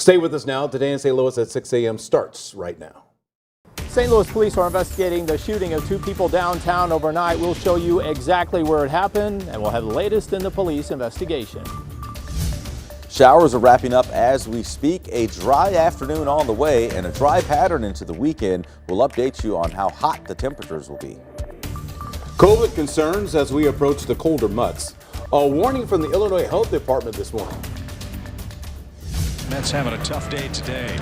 Stay with us now. Today in St. Louis at 6 a.m. starts right now. St. Louis police are investigating the shooting of 2 people downtown overnight. We'll show you exactly where it happened, and we'll have the latest in the police investigation. Showers are wrapping up as we speak. A dry afternoon on the way and a dry pattern into the weekend. We'll update you on how hot the temperatures will be. COVID concerns as we approach the colder months. A warning from the Illinois Health Department this morning. Mets having a tough day today.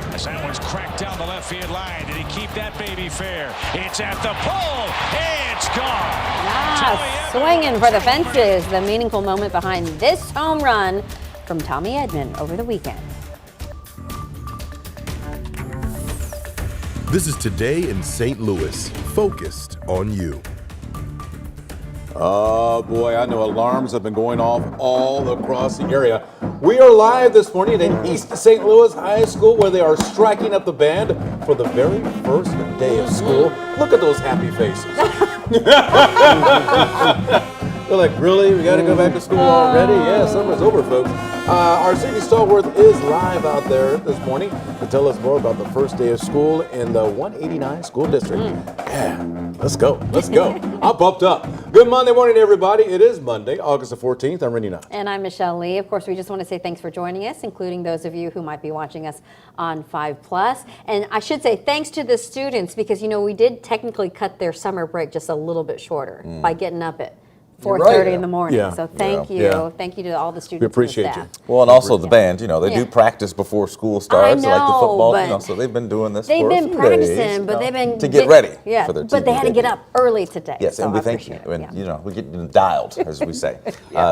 As that one's cracked down the left field line. Did he keep that baby fair? It's at the pole. It's gone. Yeah, swinging for the fences. The meaningful moment behind this home run from Tommy Edman over the weekend. This is Today in St. Louis, focused on you. Oh boy, I know alarms have been going off all across the area. We are live this morning at East St. Louis High School where they are striking up the band for the very first day of school. Look at those happy faces. They're like, really? We got to go back to school already? Yeah, summer's over, folks. Our Cindy Stallworth is live out there this morning to tell us more about the first day of school in the 189 school district. Yeah, let's go. Let's go. I'm pumped up. Good Monday morning, everybody. It is Monday, August the 14th. I'm Randy Knott. And I'm Michelle Lee. Of course, we just want to say thanks for joining us, including those of you who might be watching us on 5+. And I should say thanks to the students because, you know, we did technically cut their summer break just a little bit shorter by getting up at 4:30 in the morning. Yeah. So thank you. Yeah. Thank you to all the students. We appreciate and you. staff. Well, and also the band, you know, they do practice before school starts, I like the know, football, but you know, so they've been doing this They've for a been few practicing, days, but they've been to get ready Yeah, for their but they had to get up early today. Yes, so and we I thank you. appreciate it, And, yeah. you know, we get dialed, as we say,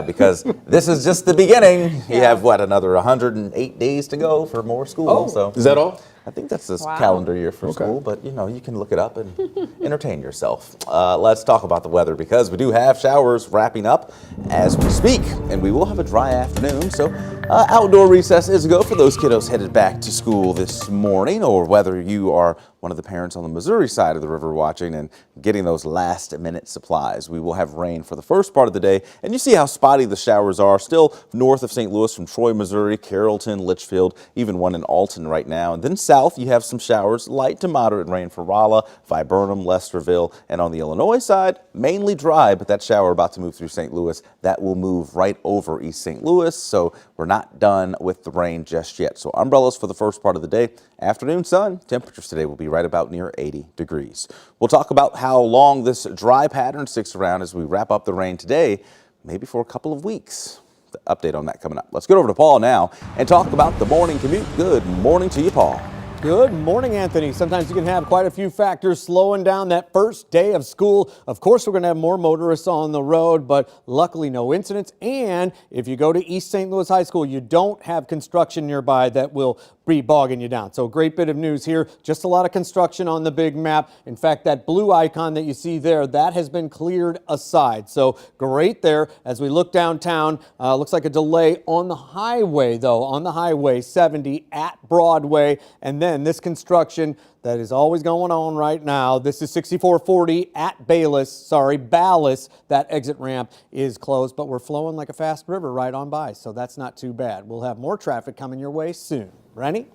because this is just the beginning. You have, what, another 108 days to go for more school. So Is that all? I think that's this Wow. calendar year for school, but, you know, you can look it up and entertain yourself. Let's talk about the weather because we do have showers wrapping up as we speak, and we will have a dry afternoon. So outdoor recess is a go for those kiddos headed back to school this morning, or whether you are one of the parents on the Missouri side of the river watching and getting those last-minute supplies. We will have rain for the first part of the day, and you see how spotty the showers are still north of St. Louis from Troy, Missouri, Carrollton, Litchfield, even one in Alton right now. And then south, you have some showers, light to moderate rain for Rolla, Viburnum, Lesterville, and on the Illinois side, mainly dry, but that shower about to move through St. Louis, that will move right over East St. Louis, so we're not done with the rain just yet. So umbrellas for the first part of the day. Afternoon sun, temperatures today will be right about near 80 degrees. We'll talk about how long this dry pattern sticks around as we wrap up the rain today, maybe for a couple of weeks. The update on that coming up. Let's get over to Paul now and talk about the morning commute. Good morning to you, Paul. Good morning, Anthony. Sometimes you can have quite a few factors slowing down that first day of school. Of course, we're going to have more motorists on the road, but luckily no incidents. And if you go to East St. Louis High School, you don't have construction nearby that will be bogging you down. So a great bit of news here. Just a lot of construction on the big map. In fact, that blue icon that you see there, that has been cleared aside. So great there. As we look downtown, looks like a delay on the highway, though, on the Highway 70 at Broadway. And then this construction that is always going on right now. This is 6440 at Ballas. That exit ramp is closed, but we're flowing like a fast river right on by, so that's not too bad. We'll have more traffic coming your way soon. Rennie?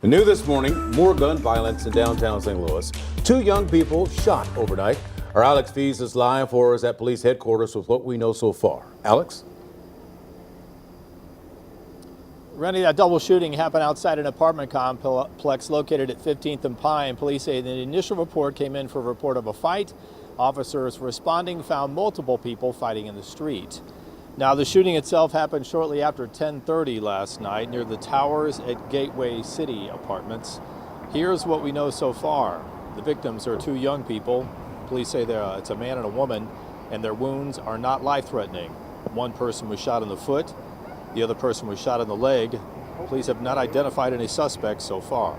New this morning, more gun violence in downtown St. Louis. 2 young people shot overnight. Our Alex Fees is live for us at police headquarters with what we know so far. Alex? Rennie, that double shooting happened outside an apartment complex located at 15th and Pine. Police say the initial report came in for a report of a fight. Officers responding found multiple people fighting in the street. Now, the shooting itself happened shortly after 10:30 last night near the towers at Gateway City Apartments. Here's what we know so far. The victims are 2 young people. Police say it's a man and a woman, and their wounds are not life-threatening. One person was shot in the foot. The other person was shot in the leg. Police have not identified any suspects so far.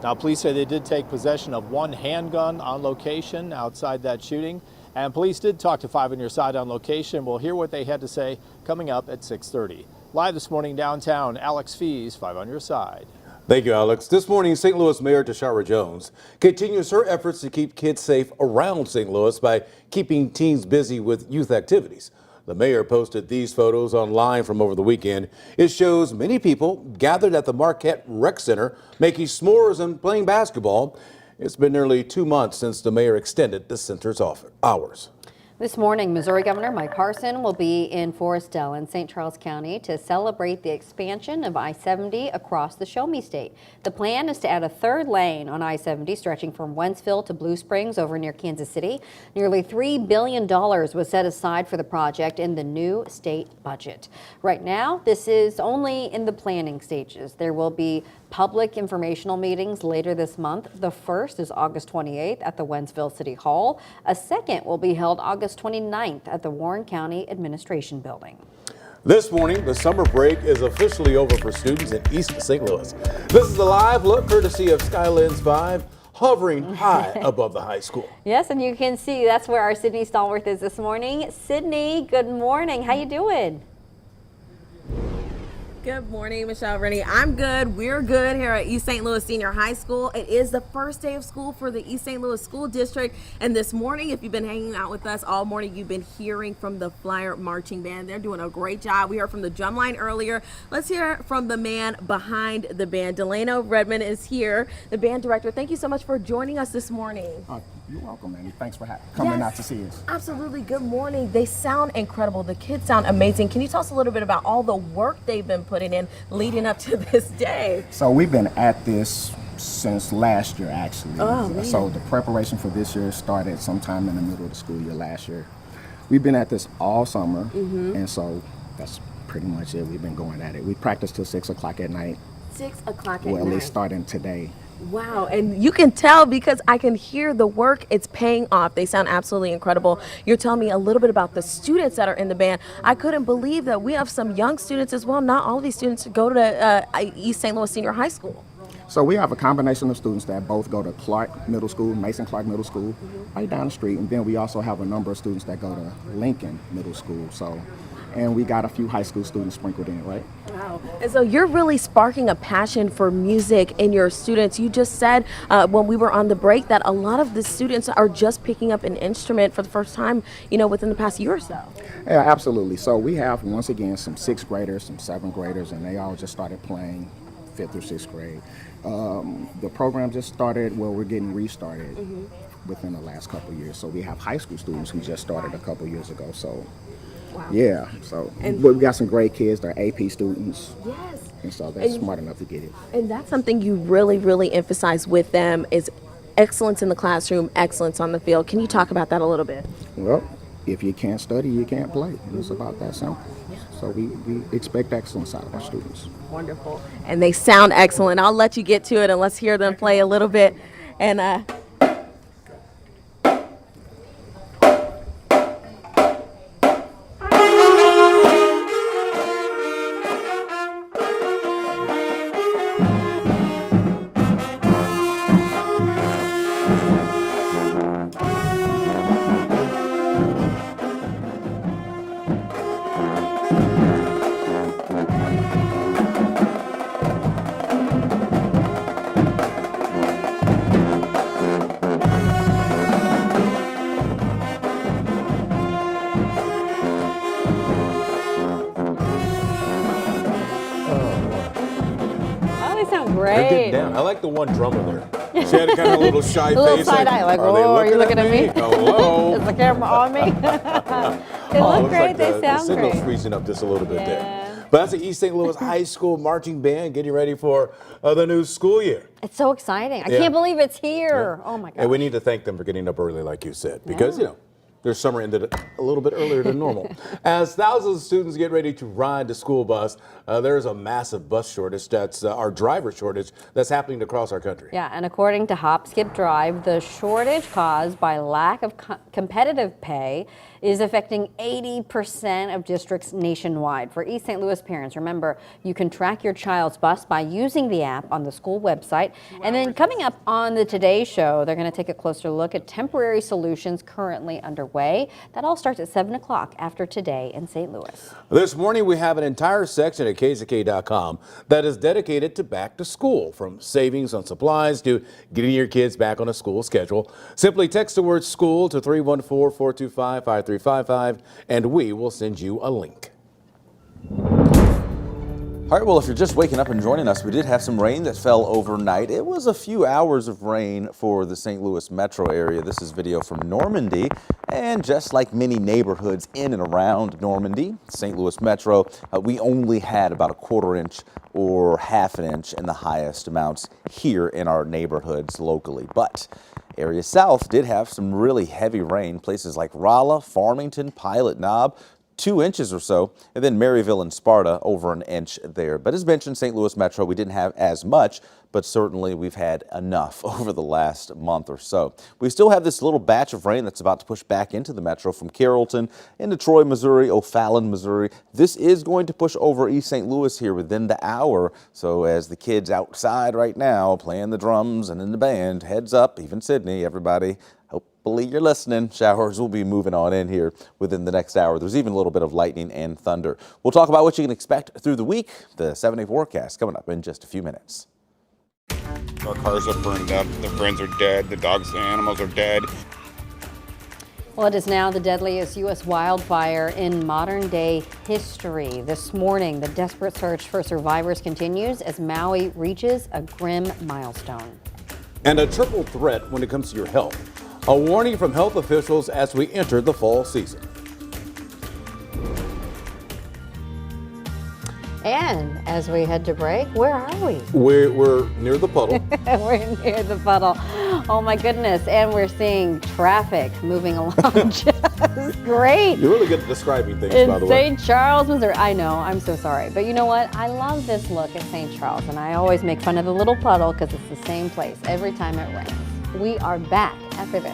Now, police say they did take possession of 1 handgun on location outside that shooting. And police did talk to 5 on Your Side on location. We'll hear what they had to say coming up at 6:30. Live this morning downtown, Alex Fees, 5 on Your Side. Thank you, Alex. This morning, St. Louis Mayor Tashara Jones continues her efforts to keep kids safe around St. Louis by keeping teens busy with youth activities. The mayor posted these photos online from over the weekend. It shows many people gathered at the Marquette Rec Center making s'mores and playing basketball. It's been nearly 2 months since the mayor extended the center's hours. This morning, Missouri Governor Mike Parson will be in Forestdale in St. Charles County to celebrate the expansion of I-70 across the Show Me State. The plan is to add a third lane on I-70 stretching from Wentzville to Blue Springs over near Kansas City. Nearly $3 billion was set aside for the project in the new state budget. Right now, this is only in the planning stages. There will be public informational meetings later this month. The first is August 28th at the Wentzville City Hall. A second will be held August 29th at the Warren County Administration Building. This morning, the summer break is officially over for students in East St. Louis. This is a live look courtesy of Skylens 5, hovering high above the high school. Yes, and you can see that's where our Sydney Stallworth is this morning. Sydney, good morning. How you doing? Good morning, Michelle Rennie. I'm good. We're good here at East St. Louis Senior High School. It is the first day of school for the East St. Louis School District. And this morning, if you've been hanging out with us all morning, you've been hearing from the Flyer Marching Band. They're doing a great job. We heard from the drum line earlier. Let's hear from the man behind the band. Delano Redmond is here, the band director. Thank you so much for joining us this morning. You're welcome, Andy. Thanks for coming out to see us. Absolutely. Good morning. They sound incredible. The kids sound amazing. Can you tell us a little bit about all the work they've been putting in leading up to this day? So we've been at this since last year, actually. Oh, man. So the preparation for this year started sometime in the middle of the school year last year. We've been at this all summer, and so that's pretty much it. We've been going at it. We practice till 6 o'clock at night. 6 o'clock at Well, night. it's starting today. Wow, and you can tell because I can hear the work. It's paying off. They sound absolutely incredible. You're telling me a little bit about the students that are in the band. I couldn't believe that we have some young students as well. Not all of these students go to East St. Louis Senior High School. So we have a combination of students that both go to Clark Middle School, Mason Clark Middle School, right down the street. And then we also have a number of students that go to Lincoln Middle School. And we got a few high school students sprinkled in, right? Wow. And so you're really sparking a passion for music in your students. You just said when we were on the break that a lot of the students are just picking up an instrument for the first time, within the past year or so. Yeah, absolutely. So we have, once again, some 6th graders, some 7th graders, and they all just started playing 5th or 6th grade. The program just started, we're getting restarted within the last couple of years. So we have high school students who just started a couple years ago. So. Wow. Yeah, but we got some great kids. They're AP students. Yes. And so they're smart enough to get it. And that's something you really, really emphasize with them is excellence in the classroom, excellence on the field. Can you talk about that a little bit? Well, if you can't study, you can't play. It's about that simple. So we expect excellence out of our students. Wonderful. And they sound excellent. I'll let you get to it and let's hear them play a little bit. And They're getting down. I like the one drummer there. She had a kind of little shy face. A little side eye, like, oh, are you looking at me? Hello. Is the camera on me? They Oh, look looks great. like They the sound signal's great. freezing up just a little bit Yeah. there. But that's the East St. Louis High School Marching Band getting ready for the new school year. It's so exciting. I Yeah. can't believe it's here. Oh my God. And we need to thank them for getting up early, like you said, because, their summer ended a little bit earlier than normal. As thousands of students get ready to ride the school bus, there's a massive bus shortage, that's our driver shortage, that's happening across our country. Yeah, and according to Hop Skip Drive, the shortage caused by lack of competitive pay is affecting 80% of districts nationwide. For East St. Louis parents, remember, you can track your child's bus by using the app on the school website. And then coming up on the Today Show, they're going to take a closer look at temporary solutions currently underway. underway. That all starts at 7 o'clock after today in St. Louis. This morning, we have an entire section at KZK.com that is dedicated to back to school, from savings on supplies to getting your kids back on a school schedule. Simply text the word school to 314-425-5355 and we will send you a link. All right, well, if you're just waking up and joining us, we did have some rain that fell overnight. It was a few hours of rain for the St. Louis metro area. This is video from Normandy, and just like many neighborhoods in and around Normandy, St. Louis metro, we only had about a 1/4 inch or 1/2 inch in the highest amounts here in our neighborhoods locally. But area south did have some really heavy rain, places like Rolla, Farmington, Pilot Knob, 2 inches or so, and then Maryville and Sparta over an inch there. But as mentioned, St. Louis metro, we didn't have as much, but certainly we've had enough over the last month or so. We still have this little batch of rain that's about to push back into the metro from Carrollton into Troy, Missouri, O'Fallon, Missouri. This is going to push over East St. Louis here within the hour. So as the kids outside right now playing the drums and in the band, heads up, even Sydney, everybody. Hopefully you're listening. Showers will be moving on in here within the next hour. There's even a little bit of lightning and thunder. We'll talk about what you can expect through the week. The 7-day forecast coming up in just a few minutes. Our cars are burned up. The friends are dead. The dogs and animals are dead. Well, it is now the deadliest U.S. wildfire in modern day history. This morning, the desperate search for survivors continues as Maui reaches a grim milestone. And a triple threat when it comes to your health. A warning from health officials as we enter the fall season. And as we head to break, where are we? We're near the puddle. We're near the puddle. Oh my goodness. And we're seeing traffic moving along just great. You're really good at describing things, In by the way. St. Charles, Missouri. I know, I'm so sorry. But you know what? I love this look at St. Charles, and I always make fun of the little puddle because it's the same place every time it rains. We are back after this.